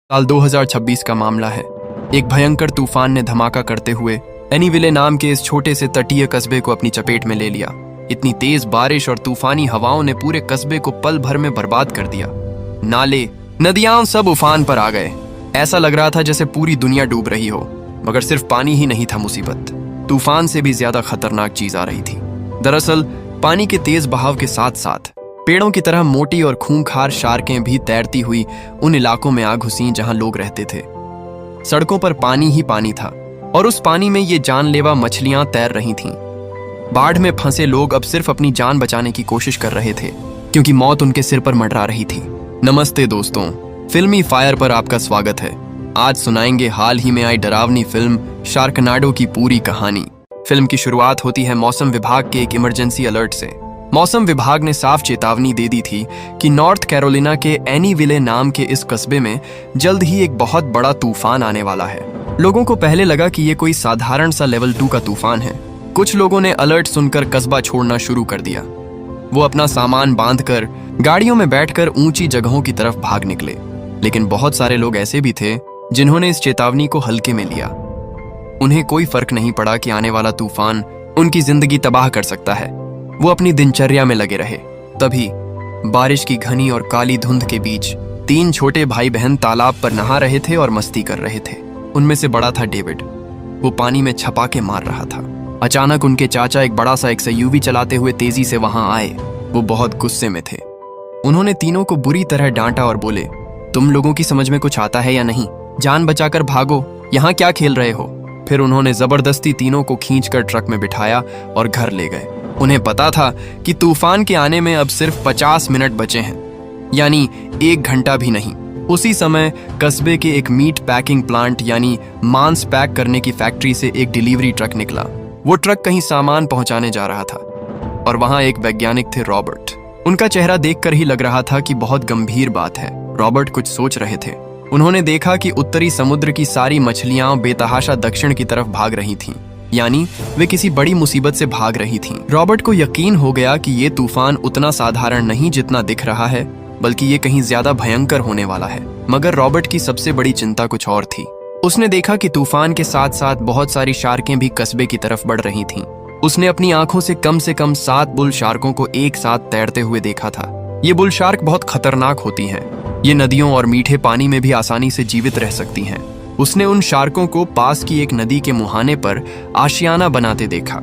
साल 2026 का मामला है। एक भयंकर तूफान ने धमाका करते हुए एनीविले नाम के इस छोटे से तटीय कस्बे को अपनी चपेट में ले लिया। इतनी तेज बारिश और तूफानी हवाओं ने पूरे कस्बे को पल भर में बर्बाद कर दिया। नाले, नदियां सब उफान पर आ गए। ऐसा लग रहा था जैसे पूरी दुनिया डूब रही हो। मगर सिर्फ पानी ही नहीं था मुसीबत, तूफान से भी ज्यादा खतरनाक चीज आ रही थी। दरअसल पानी के तेज बहाव के साथ साथ पेड़ों की तरह मोटी और खूंखार शार्कें भी तैरती हुई उन इलाकों में आ घुसी जहां लोग रहते थे। सड़कों पर पानी ही पानी था और उस पानी में ये जानलेवा मछलियां तैर रही थीं। बाढ़ में फंसे लोग अब सिर्फ अपनी जान बचाने की कोशिश कर रहे थे, क्योंकि मौत उनके सिर पर मंडरा रही थी। नमस्ते दोस्तों, फिल्मी फायर पर आपका स्वागत है। आज सुनाएंगे हाल ही में आई डरावनी फिल्म शार्कनाडो की पूरी कहानी। फिल्म की शुरुआत होती है मौसम विभाग के एक इमरजेंसी अलर्ट से। मौसम विभाग ने साफ चेतावनी दे दी थी कि नॉर्थ कैरोलिना के एनीविले नाम के इस कस्बे में जल्द ही एक बहुत बड़ा तूफान आने वाला है। लोगों को पहले लगा कि ये कोई साधारण सा लेवल 2 का तूफान है। कुछ लोगों ने अलर्ट सुनकर कस्बा छोड़ना शुरू कर दिया। वो अपना सामान बांधकर गाड़ियों में बैठकर ऊंची जगहों की तरफ भाग निकले। लेकिन बहुत सारे लोग ऐसे भी थे जिन्होंने इस चेतावनी को हल्के में लिया। उन्हें कोई फर्क नहीं पड़ा कि आने वाला तूफान उनकी जिंदगी तबाह कर सकता है। वो अपनी दिनचर्या में लगे रहे। तभी बारिश की घनी और काली धुंध के बीच 3 छोटे भाई बहन तालाब पर नहा रहे थे और मस्ती कर रहे थे। उनमें से बड़ा था डेविड। वो पानी में छपाके मार रहा था। अचानक उनके चाचा एक बड़ा सा XUV चलाते हुए तेजी से वहां आए। वो बहुत गुस्से में थे। उन्होंने तीनों को बुरी तरह डांटा और बोले, तुम लोगों की समझ में कुछ आता है या नहीं? जान बचाकर भागो, यहाँ क्या खेल रहे हो? फिर उन्होंने जबरदस्ती तीनों को खींचकर ट्रक में बिठाया और घर ले गए। उन्हें पता था कि तूफान के आने में अब सिर्फ 50 मिनट बचे हैं, यानी 1 घंटा भी नहीं। उसी समय कस्बे के एक मीट पैकिंग प्लांट यानी मांस पैक करने की फैक्ट्री से एक डिलीवरी ट्रक निकला। वो ट्रक कहीं सामान पहुंचाने जा रहा था और वहां एक वैज्ञानिक थे, रॉबर्ट। उनका चेहरा देखकर ही लग रहा था कि बहुत गंभीर बात है। रॉबर्ट कुछ सोच रहे थे। उन्होंने देखा कि उत्तरी समुद्र की सारी मछलियां बेतहाशा दक्षिण की तरफ भाग रही थीं, यानी वे किसी बड़ी मुसीबत से भाग रही थीं। रॉबर्ट को यकीन हो गया कि ये तूफान उतना साधारण नहीं जितना दिख रहा है, बल्कि ये कहीं ज्यादा भयंकर होने वाला है। मगर रॉबर्ट की सबसे बड़ी चिंता कुछ और थी। उसने देखा कि तूफान के साथ साथ बहुत सारी शार्कें भी कस्बे की तरफ बढ़ रही थीं। उसने अपनी आंखों से कम 7 बुल शार्कों को एक साथ तैरते हुए देखा था। ये बुल शार्क बहुत खतरनाक होती हैं। ये नदियों और मीठे पानी में भी आसानी से जीवित रह सकती हैं। उसने उन शार्कों को पास की एक नदी के मुहाने पर आशियाना बनाते देखा।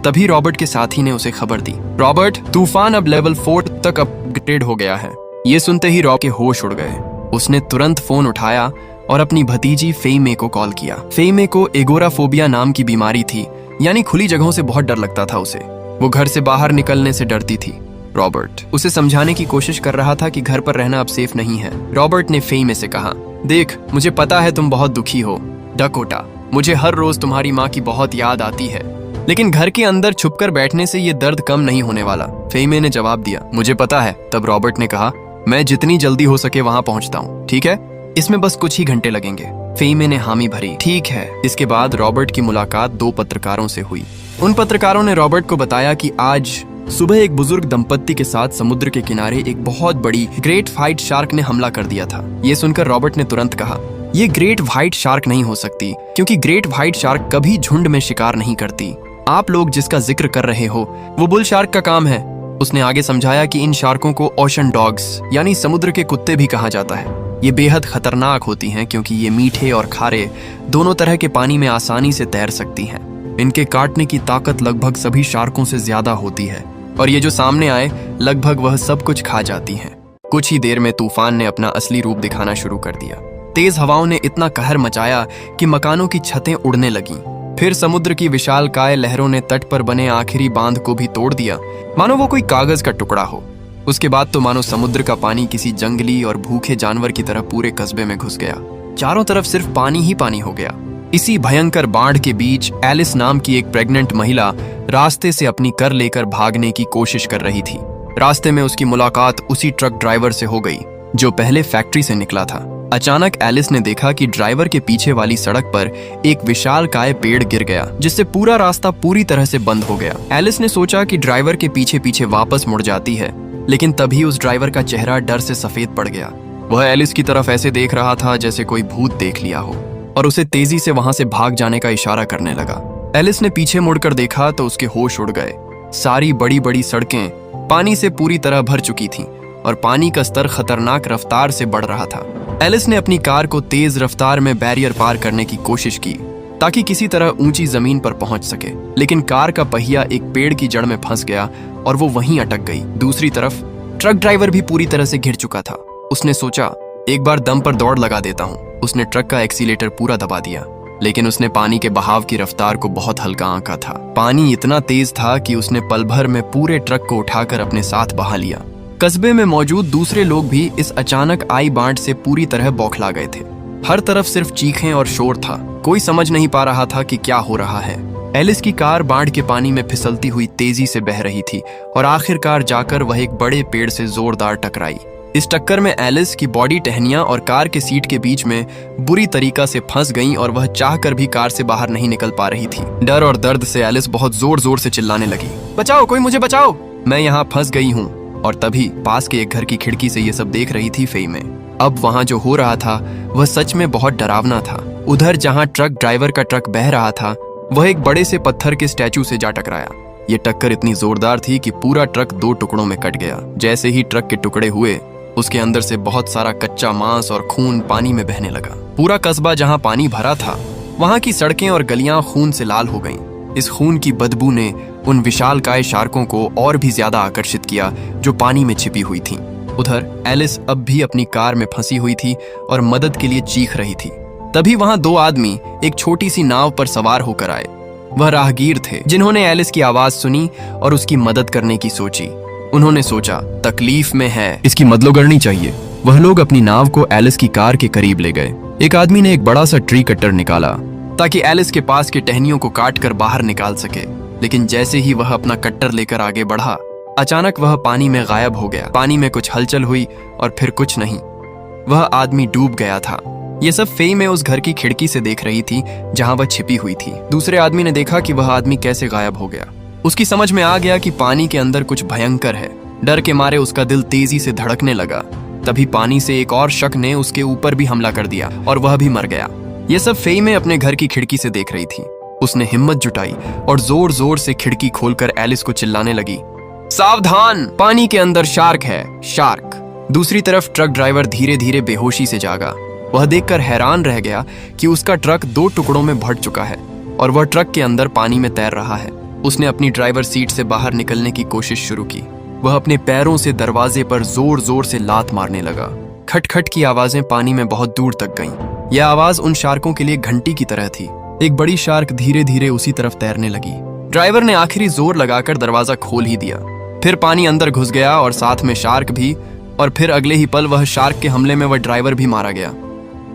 तभी रॉबर्ट के साथी ने उसे खबर दी, रॉबर्ट, तूफान अब लेवल 4 तक अपग्रेड हो गया है। ये सुनते ही रॉब के होश उड़ गए। उसने तुरंत फोन उठाया और अपनी भतीजी फेइमे को कॉल किया। फेइमे को एगोराफोबिया नाम की बीमारी थी, यानी खुली जगहों से बहुत डर लगता था उसे। वो घर से बाहर निकलने से डरती थी। रॉबर्ट उसे समझाने की कोशिश कर रहा था कि घर पर रहना अब सेफ नहीं है। रॉबर्ट ने फेइमे से कहा, देख, मुझे पता है तुम बहुत दुखी हो डकोटा। मुझे हर रोज तुम्हारी माँ की बहुत याद आती है, लेकिन घर के अंदर छुपकर बैठने से ये दर्द कम नहीं होने वाला। फेइमे ने जवाब दिया, मुझे पता है। तब रॉबर्ट ने कहा, मैं जितनी जल्दी हो सके वहां पहुंचता हूँ, ठीक है? इसमें बस कुछ ही घंटे लगेंगे। फेइमे ने हामी भरी, ठीक है। इसके बाद रॉबर्ट की मुलाकात 2 पत्रकारों से हुई। उन पत्रकारों ने रॉबर्ट को बताया कि आज सुबह एक बुजुर्ग दंपत्ति के साथ समुद्र के किनारे एक बहुत बड़ी ग्रेट व्हाइट शार्क ने हमला कर दिया था। ये सुनकर रॉबर्ट ने तुरंत कहा, ये ग्रेट व्हाइट शार्क नहीं हो सकती, क्योंकि ग्रेट व्हाइट शार्क कभी झुंड में शिकार नहीं करती। आप लोग जिसका जिक्र कर रहे हो वो बुल शार्क का काम है। उसने आगे समझाया कि इन शार्कों को ओशन डॉग्स यानी समुद्र के कुत्ते भी कहा जाता है। ये बेहद खतरनाक होती हैं क्योंकि ये मीठे और खारे दोनों तरह के पानी में आसानी से तैर सकती हैं। इनके काटने की ताकत लगभग सभी शार्कों से ज्यादा होती है और ये जो सामने आए लगभग वह सब कुछ खा जाती हैं। कुछ ही देर में तूफान ने अपना असली रूप दिखाना शुरू कर दिया। तेज हवाओं ने इतना कहर मचाया कि मकानों की छतें उड़ने लगीं। फिर समुद्र की विशालकाय लहरों ने तट पर बने आखिरी बांध को भी तोड़ दिया, मानो वो कोई कागज का टुकड़ा हो। उसके बाद तो मानो समुद्र का पानी किसी जंगली और भूखे जानवर की तरह पूरे कस्बे में घुस गया। चारों तरफ सिर्फ पानी ही पानी हो गया। इसी भयंकर बाढ़ के बीच एलिस नाम की एक प्रेग्नेंट महिला रास्ते से अपनी कर लेकर भागने की कोशिश कर रही थी। रास्ते में उसकी मुलाकात उसी ट्रक ड्राइवर से हो गई जो पहले फैक्ट्री से निकला था। अचानक एलिस ने देखा कि ड्राइवर के पीछे वाली सड़क पर एक विशालकाय पेड़ गिर गया, जिससे पूरा रास्ता पूरी तरह से बंद हो गया। एलिस ने सोचा कि ड्राइवर के पीछे पीछे वापस मुड़ जाती है, लेकिन तभी उस ड्राइवर का चेहरा डर से सफेद पड़ गया। वह एलिस की तरफ ऐसे देख रहा था जैसे कोई भूत देख लिया हो और उसे तेजी से वहां से भाग जाने का इशारा करने लगा। एलिस ने पीछे मुड़कर देखा तो उसके होश उड़ गए। सारी बड़ी बड़ी सड़कें पानी से पूरी तरह भर चुकी थीं और पानी का स्तर खतरनाक रफ्तार से बढ़ रहा था। एलिस ने अपनी कार को तेज रफ्तार में बैरियर पार करने की कोशिश की ताकि किसी तरह ऊंची जमीन पर पहुंच सके, लेकिन कार का पहिया एक पेड़ की जड़ में फंस गया और वो वहीं अटक गई। दूसरी तरफ ट्रक ड्राइवर भी पूरी तरह से घिर चुका था। उसने सोचा, एक बार दम पर दौड़ लगा देता हूँ। उसने ट्रक का एक्सीलेटर पूरा दबा दिया, लेकिन उसने पानी के बहाव की रफ्तार को बहुत हल्का आंका था। पानी इतना तेज था कि उसने पल भर में पूरे ट्रक को उठाकर अपने साथ बहा लिया। कस्बे में मौजूद दूसरे लोग भी इस अचानक आई बाढ़ से पूरी तरह बौखला गए थे। हर तरफ सिर्फ चीखें और शोर था। कोई समझ नहीं पा रहा था कि क्या हो रहा है। एलिस की कार बाढ़ के पानी में फिसलती हुई तेजी से बह रही थी और आखिरकार जाकर वह एक बड़े पेड़ से जोरदार टकराई। इस टक्कर में एलिस की बॉडी टहनियां और कार के सीट के बीच में बुरी तरीका से फंस गईं और वह चाहकर भी कार से बाहर नहीं निकल पा रही थी। डर और दर्द से एलिस बहुत जोर जोर से चिल्लाने लगी, बचाओ, कोई मुझे बचाओ, मैं यहाँ फंस गई हूँ। और तभी पास के एक घर की खिड़की से ये सब देख रही थी फेई में। अब वहाँ जो हो रहा था वह सच में बहुत डरावना था। उधर जहाँ ट्रक ड्राइवर का ट्रक बह रहा था, वह एक बड़े से पत्थर के स्टैचू से जा टकराया। ये टक्कर इतनी जोरदार थी कि पूरा ट्रक 2 टुकड़ों में कट गया। जैसे ही ट्रक के टुकड़े हुए, उसके अंदर से बहुत सारा कच्चा मांस और खून पानी में बहने लगा। पूरा कस्बा जहाँ पानी भरा था, वहाँ की सड़कें और गलियां खून से लाल हो गईं। इस खून की बदबू ने उन विशालकाय शार्कों को और भी ज्यादा आकर्षित किया जो पानी में छिपी हुई थीं। उधर एलिस अब भी अपनी कार में फंसी हुई थी और मदद के लिए चीख रही थी। तभी वहां 2 आदमी एक छोटी सी नाव पर सवार होकर आए। वह राहगीर थे जिन्होंने एलिस की आवाज सुनी और उसकी मदद करने की सोची। उन्होंने सोचा, तकलीफ में है, इसकी मदद करनी चाहिए। वह लोग अपनी नाव को एलिस की कार के करीब ले गए। एक आदमी ने एक बड़ा सा ट्री कटर निकाला ताकि एलिस के पास के टहनियों को काट कर बाहर निकाल सके, लेकिन जैसे ही वह अपना कट्टर लेकर आगे बढ़ा, अचानक वह पानी में गायब हो गया। पानी में कुछ हलचल हुई और फिर कुछ नहीं। वह आदमी डूब गया था। ये सब फेई में उस घर की खिड़की से देख रही थी जहां वह छिपी हुई थी। दूसरे आदमी ने देखा कि वह आदमी कैसे गायब हो गया। उसकी समझ में आ गया कि पानी के अंदर कुछ भयंकर है। डर के मारे उसका दिल तेजी से धड़कने लगा। तभी पानी से एक और शख्स ने उसके ऊपर भी हमला कर दिया और वह भी मर गया। ये सब फेई में अपने घर की खिड़की से देख रही थी। उसने हिम्मत जुटाई और जोर जोर से खिड़की खोलकर एलिस को चिल्लाने लगी, सावधान, पानी के अंदर शार्क है, शार्क। दूसरी तरफ ट्रक ड्राइवर धीरे धीरे बेहोशी से जागा। वह देखकर हैरान रह गया कि उसका ट्रक 2 टुकड़ों में बढ़ चुका है और वह ट्रक के अंदर पानी में तैर रहा है। उसने अपनी ड्राइवर सीट से बाहर निकलने की कोशिश शुरू की। वह अपने पैरों से दरवाजे पर जोर जोर से लात मारने लगा। खटखट की आवाजें पानी में बहुत दूर तक गईं। यह आवाज उन शार्कों के लिए घंटी की तरह थी। एक बड़ी शार्क धीरे धीरे उसी तरफ तैरने लगी। ड्राइवर ने आखिरी जोर लगाकर दरवाजा खोल ही दिया। फिर पानी अंदर घुस गया और साथ में शार्क भी, और फिर अगले ही पल वह शार्क के हमले में वह ड्राइवर भी मारा गया।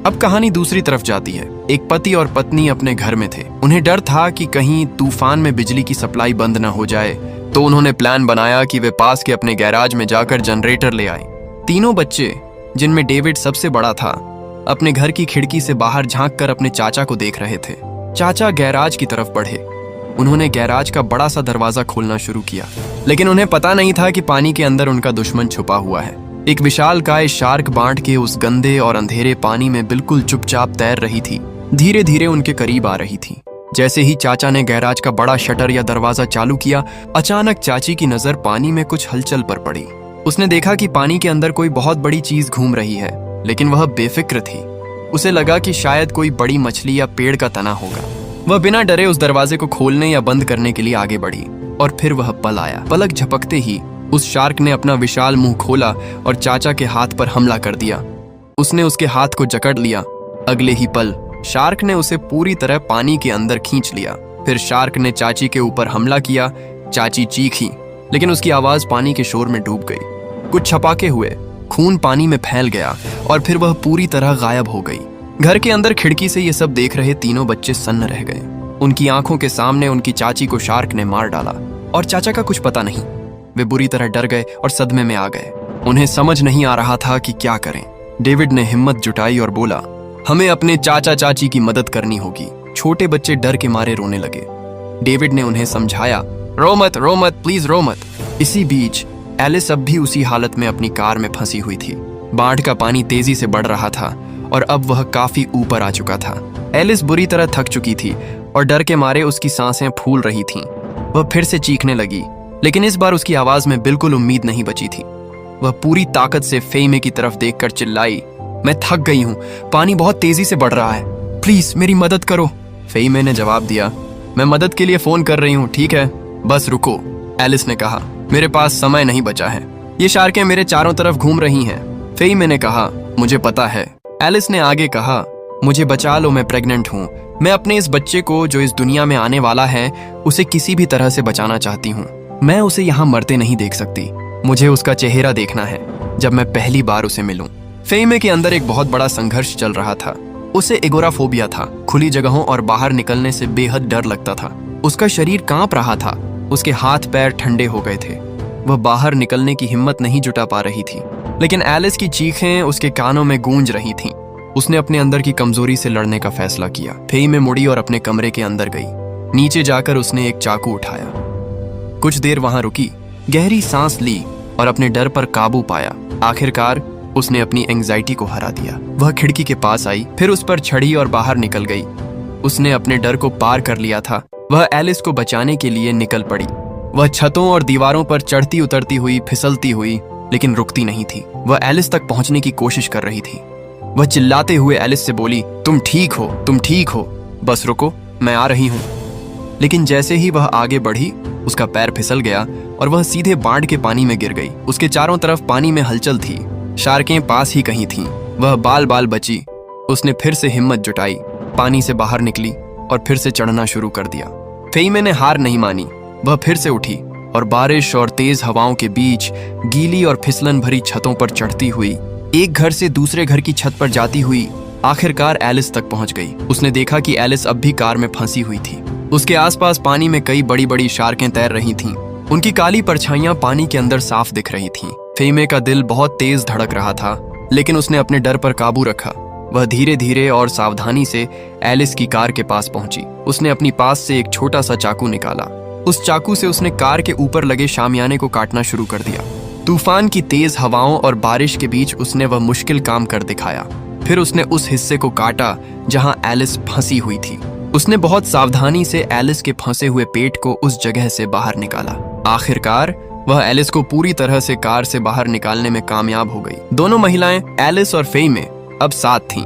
अब कहानी दूसरी तरफ जाती है। एक पति और पत्नी अपने घर में थे। उन्हें डर था कि कहीं तूफान में बिजली की सप्लाई बंद न हो जाए, तो उन्होंने प्लान बनाया कि वे पास के अपने गैराज में जाकर जनरेटर ले आए। तीनों बच्चे, जिनमें डेविड सबसे बड़ा था, अपने घर की खिड़की से बाहर झांक कर अपने चाचा को देख रहे थे। चाचा गैराज की तरफ बढ़े। उन्होंने गैराज का बड़ा सा दरवाजा खोलना शुरू किया, लेकिन उन्हें पता नहीं था कि पानी के अंदर उनका दुश्मन छुपा हुआ है। एक विशालकाय शार्क बांट के उस गंदे और अंधेरे पानी में बिल्कुल चुपचाप तैर रही थी। धीरे धीरे उनके करीब आ रही थी। जैसे ही चाचा ने गैराज का बड़ा शटर या दरवाजा चालू किया, अचानक चाची की नजर पानी में कुछ हलचल पर पड़ी। उसने देखा कि पानी के अंदर कोई बहुत बड़ी चीज घूम रही है, लेकिन वह बेफिक्र थी। उसे लगा कि शायद कोई बड़ी मछली या पेड़ का तना होगा। वह बिना डरे उस दरवाजे को खोलने या बंद करने के लिए आगे बढ़ी और फिर वह पल आया। पलक झपकते ही उस शार्क ने अपना विशाल मुंह खोला और चाचा के हाथ पर हमला कर दिया। उसने उसके हाथ को जकड़ लिया। अगले ही पल शार्क ने उसे पूरी तरह पानी के अंदर खींच लिया। फिर शार्क ने चाची के ऊपर हमला किया। चाची चीखी, लेकिन उसकी आवाज पानी के शोर में डूब गई। कुछ छपाके हुए, खून पानी में फैल गया और फिर वह पूरी तरह गायब हो गई। घर के अंदर खिड़की से ये सब देख रहे तीनों बच्चे सन्न रह गए। उनकी आंखों के सामने उनकी चाची को शार्क ने मार डाला और चाचा का कुछ पता नहीं। वे बुरी तरह डर गए और सदमे में आ गए। उन्हें समझ नहीं आ रहा था कि क्या करें। डेविड ने हिम्मत जुटाई और बोला, हमें अपने चाचा चाची की मदद करनी होगी। छोटे बच्चे डर के मारे रोने लगे। डेविड ने उन्हें समझाया, रो मत, प्लीज रो मत। इसी बीच एलिस अब भी उसी हालत में अपनी कार में फंसी हुई थी। बाढ़ का पानी तेजी से बढ़ रहा था और अब वह काफी ऊपर आ चुका था। एलिस बुरी तरह थक चुकी थी और डर के मारे उसकी सांसें फूल रही थीं। वह फिर से चीखने लगी, लेकिन इस बार उसकी आवाज में बिल्कुल उम्मीद नहीं बची थी। वह पूरी ताकत से फेइमे की तरफ देखकर चिल्लाई, मैं थक गई हूँ, पानी बहुत तेजी से बढ़ रहा है, प्लीज मेरी मदद करो। फेइमे ने जवाब दिया, मैं मदद के लिए फोन कर रही हूँ, ठीक है, बस रुको। एलिस ने कहा, मेरे पास समय नहीं बचा है, ये शार्कें मेरे चारों तरफ घूम रही हैं। फेइमे ने कहा, मुझे पता है। एलिस ने आगे कहा, मुझे बचा लो, मैं प्रेग्नेंट हूँ। मैं अपने इस बच्चे को जो इस दुनिया में आने वाला है उसे किसी भी तरह से बचाना चाहती हूँ। मैं उसे यहाँ मरते नहीं देख सकती। मुझे उसका चेहरा देखना है जब मैं पहली बार उसे मिलूं। फेइमे के अंदर एक बहुत बड़ा संघर्ष चल रहा था। उसे एगोराफोबिया था, खुली जगहों और बाहर निकलने से बेहद डर लगता था। उसका शरीर कांप रहा था, उसके हाथ पैर ठंडे हो गए थे। वह बाहर निकलने की हिम्मत नहीं जुटा पा रही थी, लेकिन एलिस की चीखें उसके कानों में गूंज रही थीं। उसने अपने अंदर की कमजोरी से लड़ने का फैसला किया। फेइमे मुड़ी और अपने कमरे के अंदर गई। नीचे जाकर उसने एक चाकू उठाया। कुछ देर वहां रुकी, गहरी सांस ली और अपने डर पर काबू पाया। आखिरकार उसने अपनी एंजाइटी को हरा दिया। वह खिड़की के पास आई, फिर उस पर चढ़ी और बाहर निकल गई। उसने अपने डर को पार कर लिया था। वह एलिस को बचाने के लिए निकल पड़ी। वह छतों और दीवारों पर चढ़ती उतरती हुई, फिसलती हुई, लेकिन रुकती नहीं थी। वह एलिस तक पहुंचने की कोशिश कर रही थी। वह चिल्लाते हुए एलिस से बोली, तुम ठीक हो, तुम ठीक हो, बस रुको, मैं आ रही हूं। लेकिन जैसे ही वह आगे बढ़ी, उसका पैर फिसल गया और वह सीधे बाढ़ के पानी में गिर गई। उसके चारों तरफ पानी में हलचल थी। शार्कें पास ही कहीं थीं। वह बाल बाल बची। उसने फिर से हिम्मत जुटाई, पानी से बाहर निकली और फिर से चढ़ना शुरू कर दिया। फेइमे ने हार नहीं मानी। वह फिर से उठी और बारिश और तेज हवाओं के बीच गीली और फिसलन भरी छतों पर चढ़ती हुई, एक घर से दूसरे घर की छत पर जाती हुई, आखिरकार एलिस तक पहुंच गई। उसने देखा कि एलिस अब भी कार में फंसी हुई थी। उसके आसपास पानी में कई बड़ी बड़ी शार्कें तैर रही थीं। उनकी काली परछाइयां पानी के अंदर साफ दिख रही थीं। फेइमे का दिल बहुत तेज धड़क रहा था, लेकिन उसने अपने डर पर काबू रखा। वह धीरे धीरे और सावधानी से एलिस की कार के पास पहुंची। उसने अपनी पास से एक छोटा सा चाकू निकाला। उस चाकू से उसने कार के ऊपर लगे शामियाने को काटना शुरू कर दिया। तूफान की तेज हवाओं और बारिश के बीच उसने वह मुश्किल काम कर दिखाया। फिर उसने उस हिस्से को काटा जहां एलिस फंसी हुई थी। उसने बहुत सावधानी से एलिस के फंसे हुए पेट को उस जगह से बाहर निकाला। आखिरकार वह एलिस को पूरी तरह से कार से बाहर निकालने में कामयाब हो गई। दोनों महिलाएं, एलिस और फेइमे, अब साथ थीं।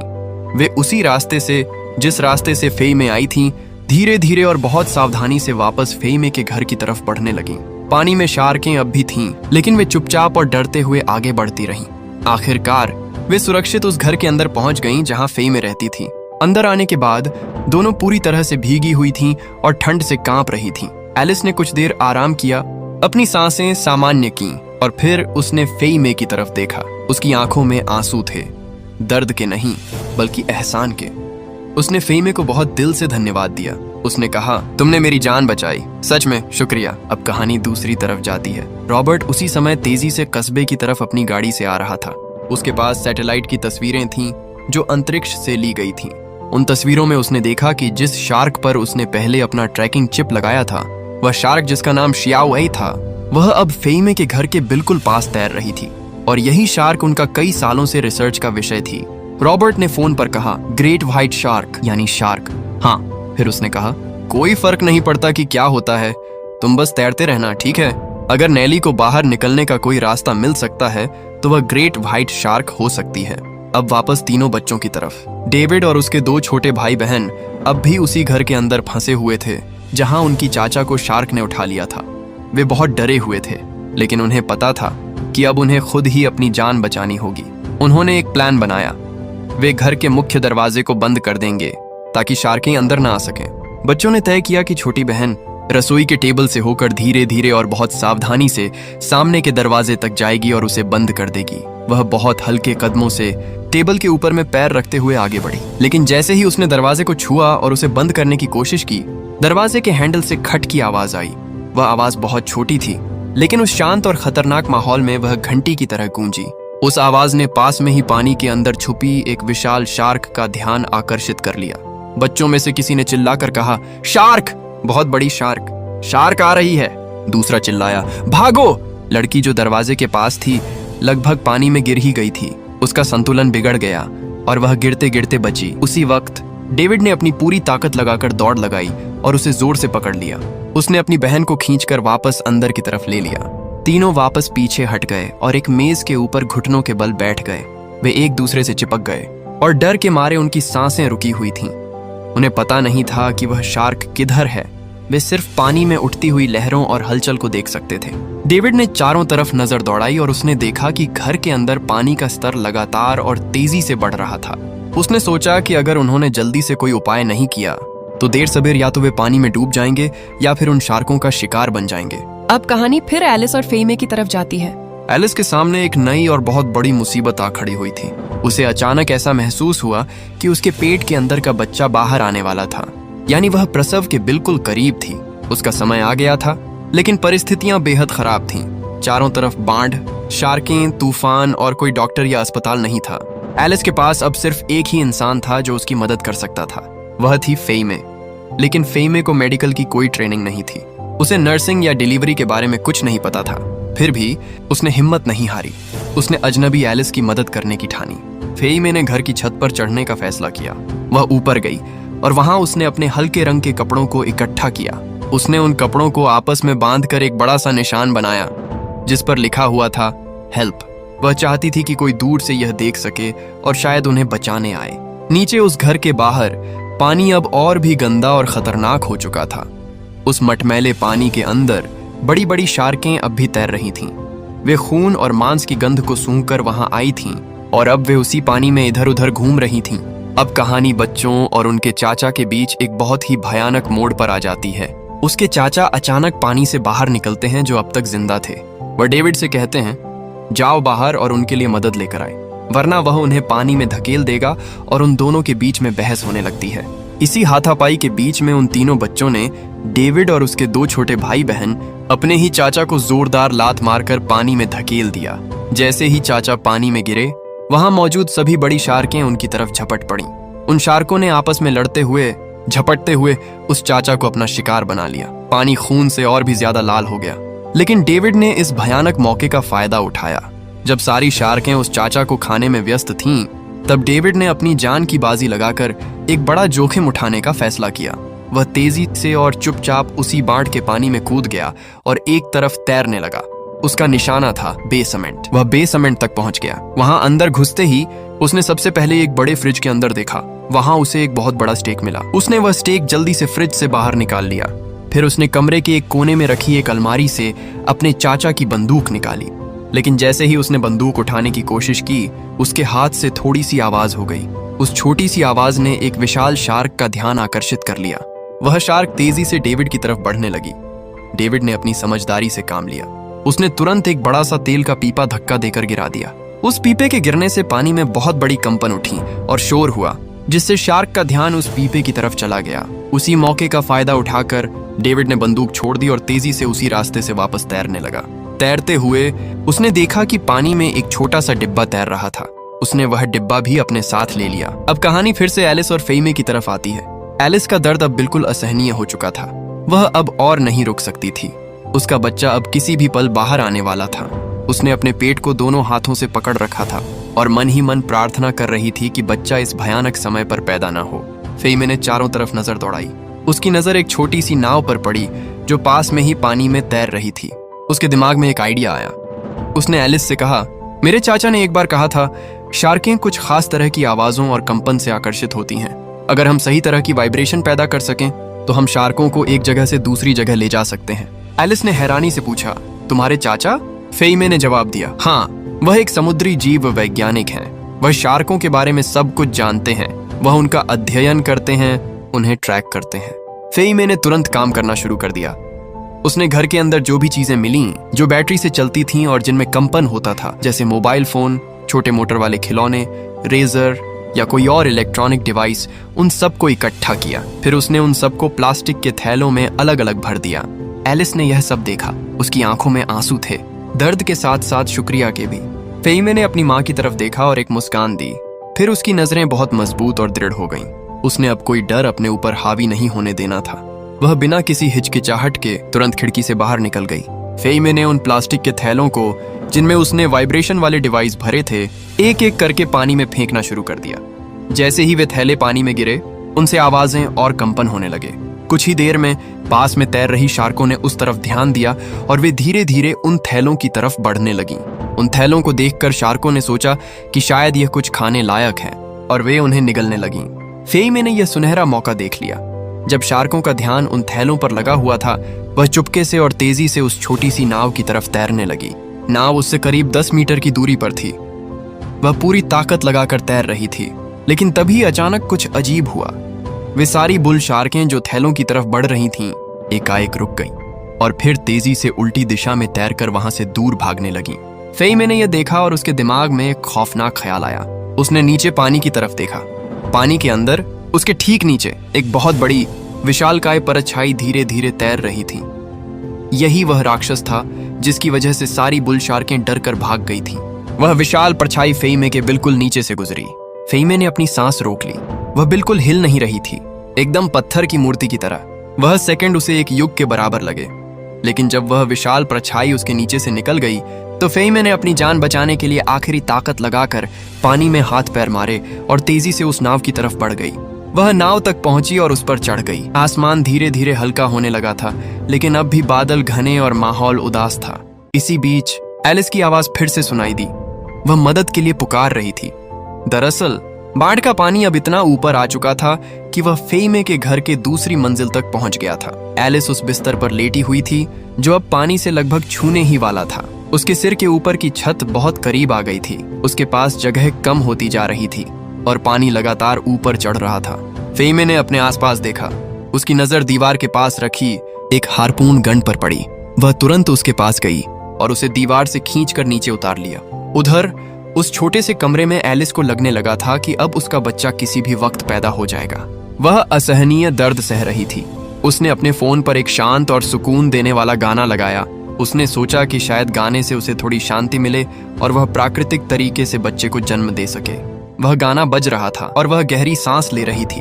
वे उसी रास्ते से, जिस रास्ते से फेइमे आई थीं, धीरे धीरे और बहुत सावधानी से वापस फेइमे के घर की तरफ बढ़ने लगीं। पानी में शार्कें अब भी थीं, लेकिन वे चुपचाप और डरते हुए आगे बढ़ती रहीं। आखिरकार वे सुरक्षित उस घर के अंदर पहुंच गईं जहां फेइमे रहती थी। अंदर आने के बाद दोनों पूरी तरह से भीगी हुई थीं और ठंड से कांप रही थीं। एलिस ने कुछ देर आराम किया, अपनी सांसें सामान्य कीं और फिर उसने फेइमे की तरफ देखा। उसकी आंखों में आंसू थे, दर्द के नहीं बल्कि एहसान के। उसने फेइमे को बहुत दिल से धन्यवाद दिया। उसने कहा, तुमने मेरी जान बचाई, सच में शुक्रिया। अब कहानी दूसरी तरफ जाती है। रॉबर्ट उसी समय तेजी से कस्बे की तरफ अपनी गाड़ी से आ रहा था। उसके पास सैटेलाइट की तस्वीरें थीं जो अंतरिक्ष से ली गई थीं। उन तस्वीरों में उसने देखा कि जिस शार्क पर उसने पहले अपना ट्रैकिंग चिप लगाया था, वह शार्क जिसका नाम शियाओए था, वह अब फेइमे के घर के बिल्कुल पास तैर रही थी और यही शार्क उनका कई सालों से रिसर्च का विषय थी। रॉबर्ट ने फोन पर कहा, ग्रेट व्हाइट शार्क यानी शार्क। हाँ, फिर उसने कहा, कोई फर्क नहीं पड़ता कि क्या होता है, तुम बस तैरते रहना, ठीक है। अगर नेली को बाहर निकलने का कोई रास्ता मिल सकता है तो वह ग्रेट व्हाइट शार्क हो सकती है। अब वापस तीनों बच्चों की तरफ। डेविड और उसके दो छोटे भाई बहन अब भी उसी घर के अंदर फंसे हुए थे जहां उनकी चाचा को शार्क ने उठा लिया था। वे बहुत डरे हुए थे, लेकिन उन्हें पता था कि अब उन्हें खुद ही अपनी जान बचानी होगी। उन्होंने एक प्लान बनाया। वे घर के मुख्य दरवाजे को बंद कर देंगे ताकि शार्कें अंदर ना आ सकें। बच्चों ने तय किया कि छोटी बहन रसोई के टेबल से होकर धीरे धीरे और बहुत सावधानी से सामने के दरवाजे तक जाएगी और उसे बंद कर देगी। वह बहुत हल्के कदमों से टेबल के ऊपर में पैर रखते हुए आगे बढ़ी, लेकिन जैसे ही उसने दरवाजे को छुआ और उसे बंद करने की कोशिश की, दरवाजे के हैंडल से खट की आवाज आई। वह आवाज बहुत छोटी थी, लेकिन उस शांत और खतरनाक माहौल में वह घंटी की तरह गूंजी। उस आवाज ने पास में ही पानी के अंदर छुपी एक विशाल शार्क का ध्यान आकर्षित कर लिया। बच्चों में से किसी ने चिल्लाकर कहा, शार्क, बहुत बड़ी शार्क, शार्क आ रही है। दूसरा चिल्लाया, भागो। लड़की जो दरवाजे के पास थी लगभग पानी में गिर ही गई थी। उसका संतुलन बिगड़ गया और वह गिरते गिरते बची। उसी वक्त डेविड ने अपनी पूरी ताकत लगाकर दौड़ लगाई और उसे जोर से पकड़ लिया। उसने अपनी बहन को खींचकर वापस अंदर की तरफ ले लिया। तीनों वापस पीछे हट गए और एक मेज के ऊपर घुटनों के बल बैठ गए। वे एक दूसरे से चिपक गए और डर के मारे उनकी सांसें रुकी हुई थीं। उन्हें पता नहीं था कि वह शार्क किधर है। वे सिर्फ पानी में उठती हुई लहरों और हलचल को देख सकते थे। डेविड ने चारों तरफ नजर दौड़ाई और उसने देखा कि घर के अंदर पानी का स्तर लगातार और तेजी से बढ़ रहा था। उसने सोचा कि अगर उन्होंने जल्दी से कोई उपाय नहीं किया तो देर सबेर या तो वे पानी में डूब जाएंगे या फिर उन शार्कों का शिकार बन जाएंगे। अब कहानी फिर एलिस और फेमे की तरफ जाती है। एलिस के सामने एक नई और बहुत बड़ी मुसीबत आ खड़ी हुई थी। उसे अचानक ऐसा महसूस हुआ कि उसके पेट के अंदर का बच्चा बाहर आने वाला था, यानी वह प्रसव के बिल्कुल करीब थी। उसका समय आ गया था, लेकिन परिस्थितियां बेहद खराब थीं। चारों तरफ बाढ़, शार्कें, तूफान और कोई डॉक्टर या अस्पताल नहीं था। एलिस के पास अब सिर्फ एक ही इंसान था जो उसकी मदद कर सकता था। वह थी फेमे। लेकिन फेमे को मेडिकल की कोई ट्रेनिंग नहीं थी। उसे नर्सिंग या डिलीवरी के बारे में कुछ नहीं पता था। फिर भी उसने हिम्मत नहीं हारी। उसने अजनबी एलिस की मदद करने की ठानी। फेमे ने घर की छत पर चढ़ने का फैसला किया। वह ऊपर गई और वहां उसने अपने हल्के रंग के कपड़ों को इकट्ठा किया। उसने उन कपड़ों को आपस में बांधकर एक बड़ा सा निशान बनाया जिस पर लिखा हुआ था हेल्प। वह चाहती थी कि कोई दूर से यह देख सके और शायद उन्हें बचाने आए। नीचे उस घर के बाहर पानी अब और भी गंदा और खतरनाक हो चुका था। उस मटमैले पानी के अंदर बड़ी बड़ी शार्कें अब भी तैर रही थीं। वे खून और मांस की गंध को सूंघकर वहां आई थीं और अब वे उसी पानी में इधर उधर घूम रही थीं। अब कहानी बच्चों और उनके चाचा के बीच एक बहुत ही भयानक मोड़ पर आ जाती है। उसके चाचा अचानक पानी से बाहर निकलते हैं जो अब तक जिंदा थे। वह डेविड से कहते हैं, जाओ बाहर और उनके लिए मदद लेकर आए, वरना वह उन्हें पानी में धकेल देगा। और उन दोनों के बीच में बहस होने लगती है। इसी हाथापाई के बीच में उन तीनों बच्चों ने डेविड और उसके दो छोटे भाई बहन अपने ही चाचा को जोरदार लात मारकर पानी में धकेल दिया। जैसे ही चाचा पानी में गिरे, वहां मौजूद सभी बड़ी शार्कें उनकी तरफ झपट पड़ी। उन शार्कों ने आपस में लड़ते हुए, झपटते हुए उस चाचा को अपना शिकार बना लिया। पानी खून से और भी ज्यादा लाल हो गया। लेकिन डेविड ने इस भयानक मौके का फायदा उठाया। जब सारी शार्कें उस चाचा को खाने में व्यस्त थीं, तब डेविड ने अपनी जान की बाजी लगाकर एक बड़ा जोखिम उठाने का फैसला किया। वह तेजी से और चुपचाप उसी बाढ़ के पानी में कूद गया और एक तरफ तैरने लगा। उसका निशाना था बेसमेंट। वह बेसमेंट तक पहुंच गया। वहां अंदर घुसते ही उसने सबसे पहले एक बड़े फ्रिज के अंदर देखा। वहां उसे एक बहुत बड़ा स्टेक मिला। उसने वह स्टेक जल्दी से फ्रिज से बाहर निकाल लिया। फिर उसने कमरे के एक कोने में रखी एक अलमारी से अपने चाचा की बंदूक निकाली। लेकिन जैसे ही उसने बंदूक उठाने की कोशिश की, उसके हाथ से थोड़ी सी आवाज हो गई। उस छोटी सी आवाज ने एक विशाल शार्क का ध्यान आकर्षित कर लिया। वह शार्क तेजी से डेविड की तरफ बढ़ने लगी। डेविड ने अपनी समझदारी से काम लिया। उसने तुरंत एक बड़ा सा तेल का पीपा धक्का देकर गिरा दिया। उस पीपे के गिरने से पानी में बहुत बड़ी कंपन उठी और शोर हुआ, जिससे शार्क का ध्यान उस पीपे की तरफ चला गया। उसी मौके का फायदा उठाकर डेविड ने बंदूक छोड़ दी और तेजी से उसी रास्ते से वापस तैरने लगा। तैरते हुए उसने देखा कि पानी में एक छोटा सा डिब्बा तैर रहा था। उसने वह डिब्बा भी अपने साथ ले लिया। अब कहानी फिर से एलिस और फेमे की तरफ आती है। एलिस का दर्द अब बिल्कुल असहनीय हो चुका था। वह अब और नहीं रुक सकती थी। उसका बच्चा अब किसी भी पल बाहर आने वाला था। उसने अपने पेट को दोनों हाथों से पकड़ रखा था और मन ही मन प्रार्थना कर रही थी कि बच्चा इस भयानक समय पर पैदा ना हो। फेमे ने चारों तरफ नजर दौड़ाई। उसकी नजर एक छोटी सी नाव पर पड़ी जो पास में ही पानी में तैर रही थी। उसके दिमाग में एक आइडिया आया। उसने एलिस से कहा, मेरे चाचा ने एक बार कहा था, शार्कें कुछ खास तरह की आवाजों और कंपन से आकर्षित होती हैं। अगर हम सही तरह की वाइब्रेशन पैदा कर सकें तो हम शार्कों को एक जगह से दूसरी जगह ले जा सकते हैं। एलिस ने हैरानी से पूछा, तुम्हारे चाचा? फेमे ने जवाब दिया, हाँ, वह एक समुद्री जीव वैज्ञानिक हैं। वह शार्कों के बारे में सब कुछ जानते हैं। वह उनका अध्ययन करते हैं, उन्हें ट्रैक करते हैं। फेमे ने तुरंत काम करना शुरू कर दिया। उसने घर के अंदर जो भी चीजें मिलीं, जो बैटरी से चलती थीं और जिनमें कंपन होता था, जैसे मोबाइल फोन, छोटे मोटर वाले खिलौने, रेजर या कोई और इलेक्ट्रॉनिक डिवाइस, उन सबको इकट्ठा किया। फिर उसने उन सबको प्लास्टिक के थैलों में अलग अलग भर दिया। एलिस ने यह सब देखा। उसकी आंखों में आंसू थे, दर्द के साथ साथ शुक्रिया के भी। फेमे ने अपनी माँ की तरफ देखा और एक मुस्कान दी। फिर उसकी नजरें बहुत मजबूत और दृढ़ हो गईं। उसने अब कोई डर अपने ऊपर हावी नहीं होने देना था। वह बिना किसी हिचकिचाहट के तुरंत खिड़की से बाहर निकल गई। फेइमे ने उन प्लास्टिक के थैलों को जिनमें उसने वाइब्रेशन वाले डिवाइस भरे थे एक एक करके पानी में फेंकना शुरू कर दिया। जैसे ही वे थैले पानी में गिरे उनसे आवाजें और कंपन होने लगे। कुछ ही देर में पास में तैर रही शार्कों ने उस तरफ ध्यान दिया और वे धीरे धीरे उन थैलों की तरफ बढ़ने लगीं। उन थैलों को देखकर शार्कों ने सोचा कि शायद यह कुछ खाने लायक है और वे उन्हें निगलने लगीं। फेइमे ने यह सुनहरा मौका देख लिया। जब शार्कों का ध्यान उन थैलों पर लगा हुआ था, वह चुपके से और तेजी से उस छोटी सी नाव की तरफ तैरने लगी। नाव उससे करीब 10 मीटर की दूरी पर थी। वह पूरी ताकत लगाकर तैर रही थी, लेकिन तभी अचानक कुछ अजीब हुआ। वे सारी बुल शार्कें जो थैलों की तरफ बढ़ रही थीं, एकाएक रुक गईं और फिर तेजी से उल्टी दिशा में तैरकर वहां से दूर भागने लगीं। फेइमे ने यह देखा और उसके दिमाग में एक खौफनाक ख्याल आया। उसने नीचे पानी की तरफ देखा। पानी के अंदर उसके ठीक नीचे एक बहुत बड़ी विशालकाय परछाई धीरे धीरे तैर रही थी। यही वह राक्षस था जिसकी वजह से सारी बुल शार्कें डर कर भाग गई थीं। वह विशाल परछाई फेइमे के बिल्कुल नीचे से गुजरी। फेइमे ने अपनी सांस रोक ली। वह बिल्कुल हिल नहीं रही थी, एकदम पत्थर की मूर्ति की तरह। वह सेकंड उसे एक युग के बराबर लगे। लेकिन जब वह विशाल परछाई उसके नीचे से निकल गई तो फेइमे ने अपनी जान बचाने के लिए आखिरी ताकत लगाकर पानी में हाथ पैर मारे और तेजी से उस नाव की तरफ बढ़ गई। वह नाव तक पहुंची और उस पर चढ़ गई। आसमान धीरे धीरे हल्का होने लगा था, लेकिन अब भी बादल घने और माहौल उदास था। इसी बीच एलिस की आवाज फिर से सुनाई दी। वह मदद के लिए पुकार रही थी। दरअसल बाढ़ का पानी अब इतना ऊपर आ चुका था कि वह फेइमे के घर के दूसरी मंजिल तक पहुंच गया था। एलिस उस बिस्तर पर लेटी हुई थी जो अब पानी से लगभग छूने ही वाला था। उसके सिर के ऊपर की छत बहुत करीब आ गई थी। उसके पास जगह कम होती जा रही थी और पानी लगातार ऊपर चढ़ रहा था। फेइमे ने अपने आसपास देखा। उसकी नजर दीवार के पास रखी एक हार्पून गन पर पड़ी। वह तुरंत उसके पास गई और उसे दीवार से खींचकर नीचे उतार लिया। उधर उस छोटे से कमरे में एलिस को लगने लगा था कि अब उसका बच्चा किसी भी वक्त पैदा हो जाएगा। वह असहनीय दर्द सह रही थी। उसने अपने फोन पर एक शांत और सुकून देने वाला गाना लगाया। उसने सोचा कि शायद गाने से उसे थोड़ी शांति मिले और वह प्राकृतिक तरीके से बच्चे को जन्म दे सके। वह गाना बज रहा था और वह गहरी सांस ले रही थी,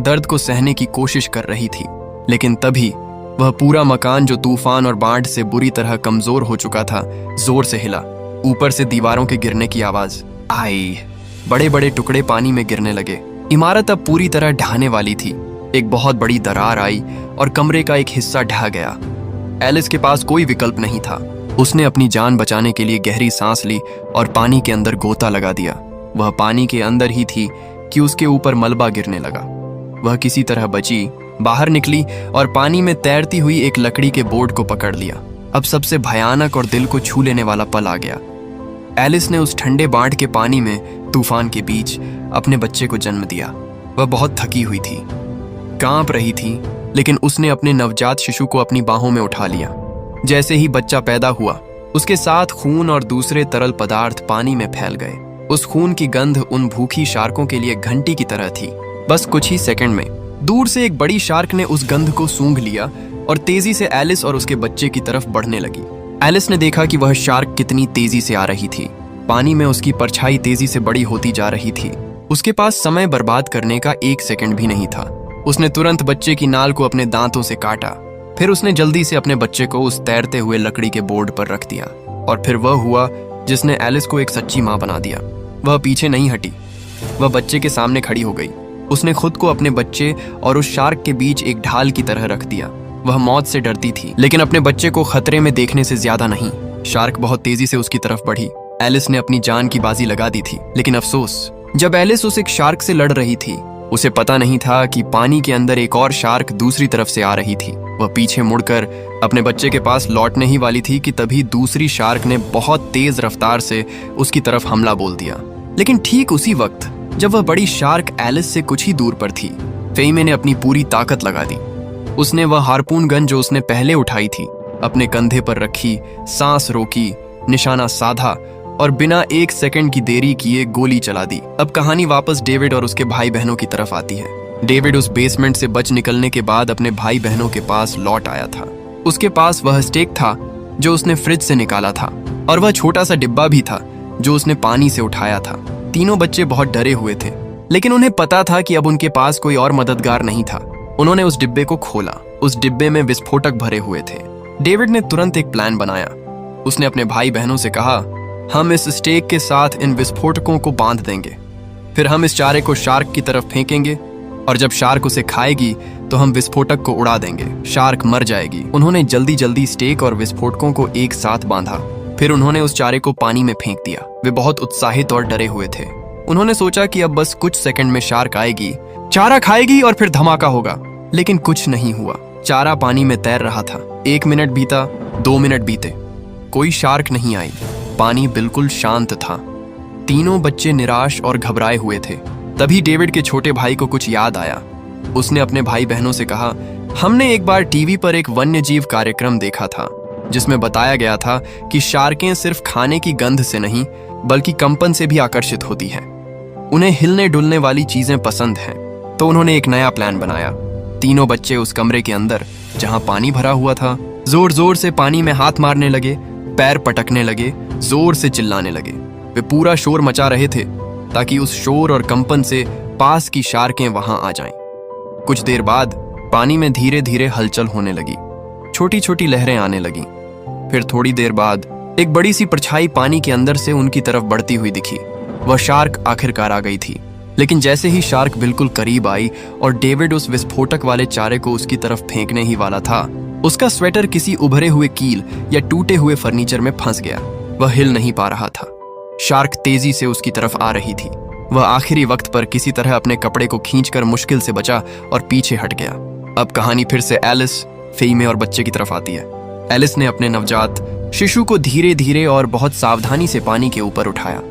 दर्द को सहने की कोशिश कर रही थी। लेकिन तभी वह पूरा मकान जो तूफान और बाढ़ से बुरी तरह कमजोर हो चुका था, जोर से हिला। ऊपर से दीवारों के गिरने की आवाज आई। बड़े बड़े टुकड़े पानी में गिरने लगे। इमारत अब पूरी तरह ढहने वाली थी। एक बहुत बड़ी दरार आई और कमरे का एक हिस्सा ढह गया। एलिस के पास कोई विकल्प नहीं था। उसने अपनी जान बचाने के लिए गहरी सांस ली और पानी के अंदर गोता लगा दिया। वह पानी के अंदर ही थी कि उसके ऊपर मलबा गिरने लगा। वह किसी तरह बची, बाहर निकली और पानी में तैरती हुई एक लकड़ी के बोर्ड को पकड़ लिया। अब सबसे भयानक और दिल को छू लेने वाला पल आ गया। एलिस ने उस ठंडे बाढ़ के पानी में तूफान के बीच अपने बच्चे को जन्म दिया। वह बहुत थकी हुई थी, कांप रही थी, लेकिन उसने अपने नवजात शिशु को अपनी बाहों में उठा लिया। जैसे ही बच्चा पैदा हुआ, उसके साथ खून और दूसरे तरल पदार्थ पानी में फैल गए। उस खून की गंध उन भूखी शार्कों के लिए घंटी की तरह थी। बस कुछ ही सेकंड में दूर से एक बड़ी शार्क ने उस गंध को सूंघ लिया और तेजी से एलिस और उसके बच्चे की तरफ बढ़ने लगी। एलिस ने देखा कि वह शार्क कितनी तेजी से आ रही थी। पानी में उसकी परछाई तेजी से बड़ी होती जा रही थी। उसके पास समय बर्बाद करने का एक सेकंड भी नहीं था। उसने तुरंत बच्चे की नाल को अपने दांतों से काटा। फिर उसने जल्दी से अपने बच्चे को उस तैरते हुए लकड़ी के बोर्ड पर रख दिया। और फिर वह हुआ जिसने एलिस को एक सच्ची मां बना दिया। वह पीछे नहीं हटी। वह बच्चे के सामने खड़ी हो गई। उसने खुद को अपने बच्चे और उस शार्क के बीच एक ढाल की तरह रख दिया। वह मौत से डरती थी, लेकिन अपने बच्चे को खतरे में देखने से ज्यादा नहीं। शार्क बहुत तेजी से उसकी तरफ बढ़ी। एलिस ने अपनी जान की बाजी लगा दी थी, लेकिन अफसोस, जब एलिस उस एक शार्क से लड़ रही थी, उसे पता नहीं था कि पानी के अंदर एक और शार्क दूसरी तरफ से आ रही थी। वह पीछे मुड़कर अपने बच्चे के पास लौटने ही वाली थी कि तभी दूसरी शार्क ने बहुत तेज रफ्तार से उसकी तरफ हमला बोल दिया। लेकिन ठीक उसी वक्त जब वह बड़ी शार्क एलिस से कुछ ही दूर पर थी, फेइमे ने अपनी पूरी ताकत लगा दी। उसने वह हार्पून गन जो उसने पहले उठाई थी अपने कंधे पर रखी, सांस रोकी, निशाना साधा और बिना एक सेकंड की देरी किए गोली चला दी। अब कहानी वापस डेविड और उसके भाई बहनों की तरफ आती है। डेविड उस बेसमेंट से बच निकलने के बाद अपने भाई बहनों के पास लौट आया था। उसके पास वह स्टेक था जो उसने फ्रिज से निकाला था और वह छोटा सा डिब्बा भी था जो उसने पानी से उठाया था। तीनों बच्चे बहुत डरे हुए थे, लेकिन उन्हें पता था कि अब उनके पास कोई और मददगार नहीं था। उन्होंने उस डिब्बे को खोला। उस डिब्बे में विस्फोटक भरे हुए थे। डेविड ने तुरंत एक प्लान बनाया। उसने अपने भाई बहनों से कहा, हम इस स्टेक के साथ इन विस्फोटकों को बांध देंगे, फिर हम इस चारे को शार्क की तरफ फेंकेंगे और जब शार्क उसे खाएगी तो हम विस्फोटक को उड़ा देंगे। शार्क मर जाएगी। उन्होंने जल्दी जल्दी स्टेक और विस्फोटकों को एक साथ बांधा। फिर उन्होंने उस चारे को पानी में फेंक दिया। वे बहुत उत्साहित और डरे हुए थे। उन्होंने सोचा कि अब बस कुछ सेकंड में शार्क आएगी, चारा खाएगी और फिर धमाका होगा। लेकिन कुछ नहीं हुआ। चारा पानी में तैर रहा था। 1 मिनट बीता, 2 मिनट बीते, कोई शार्क नहीं आई। पानी बिल्कुल शांत था। तीनों बच्चे निराश और घबराए हुए थे। तभी डेविड के छोटे भाई को कुछ याद आया। उसने अपने भाई बहनों से कहा, हमने एक बार टीवी पर एक वन्यजीव कार्यक्रम देखा था जिसमें बताया गया था कि शार्कें सिर्फ खाने की गंध से नहीं बल्कि कंपन से भी आकर्षित होती हैं। उन्हें हिलने डुलने वाली चीजें पसंद हैं। तो उन्होंने एक नया प्लान बनाया। तीनों बच्चे उस कमरे के अंदर जहां पानी भरा हुआ था जोर जोर से पानी में हाथ मारने लगे, पैर पटकने लगे, जोर से चिल्लाने लगे। वे पूरा शोर मचा रहे थे ताकि उस शोर और कंपन से पास की शार्कें वहां आ जाएं। कुछ देर बाद पानी में धीरे धीरे हलचल होने लगी। छोटी छोटी लहरें आने लगीं। फिर थोड़ी देर बाद एक बड़ी सी परछाई पानी के अंदर से उनकी तरफ बढ़ती हुई दिखी। वह शार्क आखिरकार आ गई थी। लेकिन जैसे ही शार्क बिल्कुल करीब आई और डेविड उस विस्फोटक वाले चारे को उसकी तरफ फेंकने ही वाला था, उसका स्वेटर किसी उभरे हुए कील या टूटे हुए फर्नीचर में फंस गया। वह हिल नहीं पा रहा था। शार्क तेजी से उसकी तरफ आ रही थी। वह आखिरी वक्त पर किसी तरह अपने कपड़े को खींचकर मुश्किल से बचा और पीछे हट गया। अब कहानी फिर से एलिस, फेइमे और बच्चे की तरफ आती है। एलिस ने अपने नवजात शिशु को धीरे धीरे और बहुत सावधानी से पानी के ऊपर उठाया।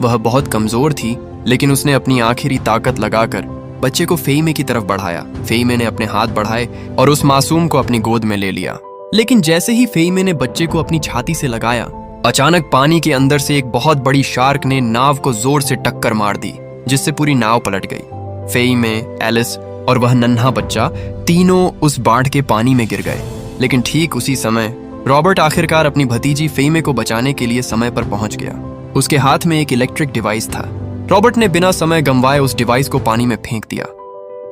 वह बहुत कमजोर थी, लेकिन उसने अपनी आखिरी ताकत लगाकर बच्चे को फेइमे की तरफ बढ़ाया। फेइमे ने अपने हाथ बढ़ाए और उस मासूम को अपनी गोद में ले लिया। लेकिन जैसे ही फेइमे ने बच्चे को अपनी छाती से लगाया, अचानक पानी के अंदर से एक बहुत बड़ी शार्क ने नाव को जोर से टक्कर मार दी, जिससे पूरी नाव पलट गई। फेइमे, एलिस और वह नन्हा बच्चा तीनों उस बाढ़ के पानी में गिर गए। लेकिन ठीक उसी समय रॉबर्ट आखिरकार अपनी भतीजी फेइमे को बचाने के लिए समय पर पहुंच गया। उसके हाथ में एक इलेक्ट्रिक डिवाइस था। रॉबर्ट ने बिना समय गंवाए उस डिवाइस को पानी में फेंक दिया।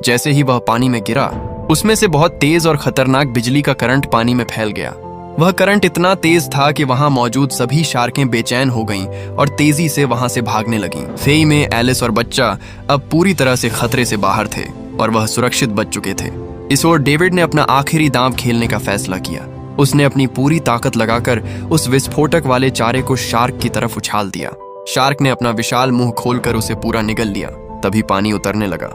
जैसे ही वह पानी में गिरा, उसमें से बहुत तेज और खतरनाक बिजली का करंट पानी में फैल गया। वह करंट इतना तेज था कि वहां मौजूद सभी शार्कें बेचैन हो गईं और तेजी से वहां से भागने लगीं। फेइमे, एलिस और बच्चा अब पूरी तरह से खतरे से बाहर थे और वह सुरक्षित बच चुके थे। इस ओर डेविड ने अपना आखिरी दांव खेलने का फैसला किया। उसने अपनी पूरी ताकत लगाकर उस विस्फोटक वाले चारे को शार्क की तरफ उछाल दिया। शार्क ने अपना विशाल मुंह खोलकर उसे पूरा निगल लिया। तभी पानी उतरने लगा।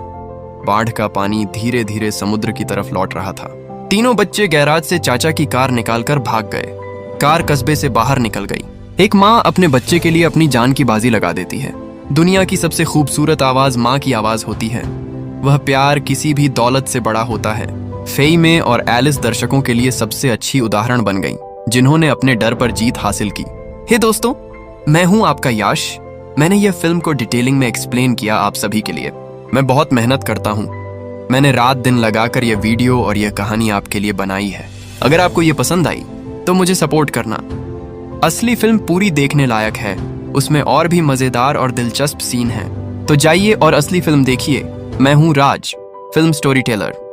बाढ़ का पानी धीरे धीरे समुद्र की तरफ लौट रहा था। तीनों बच्चे गैराज से चाचा की कार निकालकर भाग गए। कार कस्बे से बाहर निकल गई। एक माँ अपने बच्चे के लिए अपनी जान की बाजी लगा देती है। दुनिया की सबसे खूबसूरत आवाज माँ की आवाज होती है। वह प्यार किसी भी दौलत से बड़ा होता है। फेइमे और एलिस दर्शकों के लिए सबसे अच्छी उदाहरण बन गईं, जिन्होंने अपने डर पर जीत हासिल की। हे दोस्तों, मैं हूं आपका याश। मैंने यह फिल्म को डिटेलिंग में एक्सप्लेन किया आप सभी के लिए। मैं बहुत मेहनत करता हूं। मैंने रात दिन लगाकर यह वीडियो और यह कहानी आपके लिए बनाई है। अगर आपको यह पसंद आई तो मुझे सपोर्ट करना। असली फिल्म पूरी देखने लायक है। उसमें और भी मजेदार और दिलचस्प सीन हैं। तो जाइए और असली फिल्म देखिए। मैं हूं राज, फिल्म स्टोरी टेलर।